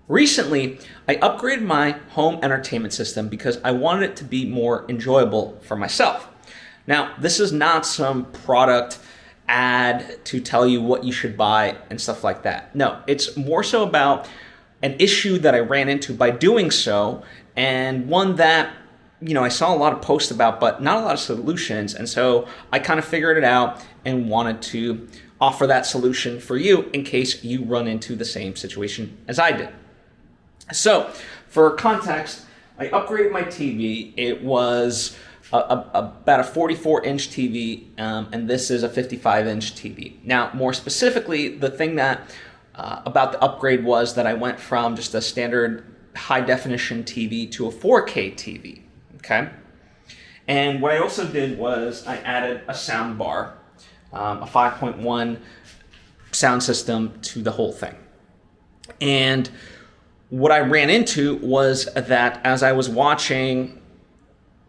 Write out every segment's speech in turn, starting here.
Recently, I upgraded my home entertainment system because I wanted it to be more enjoyable for myself. Now, this is not some product ad to tell you what you should buy and stuff like that. No, it's more so about an issue that I ran into by doing so, and one that I saw a lot of posts about, but not a lot of solutions. And so I kind of figured it out and wanted to offer that solution for you in case you run into the same situation as I did. So for context, I upgraded my TV. It was about a 44-inch TV, and this is a 55-inch TV. Now, more specifically, the thing that about the upgrade was that I went from just a standard high-definition TV to a 4K TV, okay? And what I also did was I added a sound bar, a 5.1 sound system to the whole thing. And what I ran into was that as I was watching,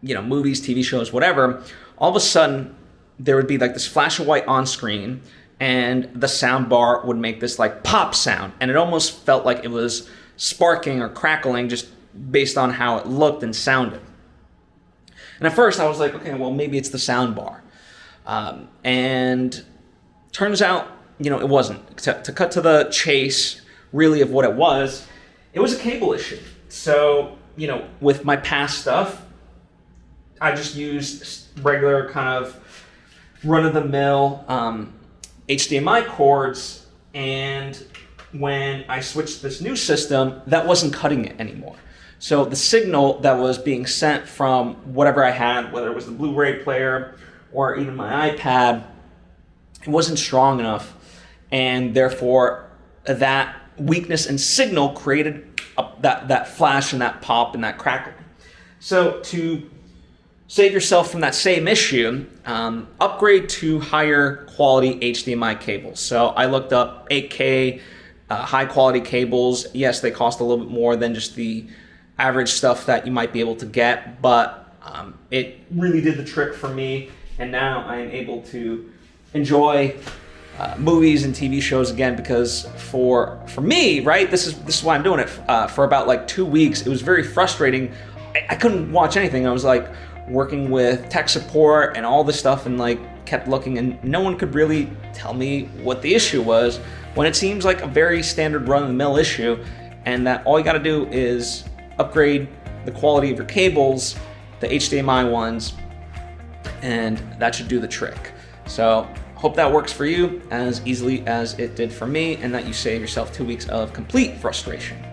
movies, TV shows, whatever, all of a sudden there would be like this flash of white on screen and the sound bar would make this like pop sound. And it almost felt like it was sparking or crackling just based on how it looked and sounded. And at first I was like, okay, well, maybe it's the sound bar. And turns out, it wasn't. To cut to the chase, really, of what it was a cable issue. So, with my past stuff, I just used regular kind of run-of-the-mill HDMI cords, and when I switched to this new system, that wasn't cutting it anymore. So the signal that was being sent from whatever I had, whether it was the Blu-ray player or even my iPad, it wasn't strong enough, and therefore that weakness in signal created that flash and that pop and that crackle. So to save yourself from that same issue, upgrade to higher quality HDMI cables. So I looked up 8K high quality cables. Yes, they cost a little bit more than just the average stuff that you might be able to get, but it really did the trick for me, and now I am able to enjoy movies and TV shows again, because for me, right, this is why I'm doing it. For about like 2 weeks, it was very frustrating. I couldn't watch anything. I was like working with tech support and all this stuff, and like kept looking, and no one could really tell me what the issue was, when it seems like a very standard run-of-the-mill issue, and that all you got to do is upgrade the quality of your cables, the HDMI ones, and that should do the trick. So hope that works for you as easily as it did for me, and that you save yourself 2 weeks of complete frustration.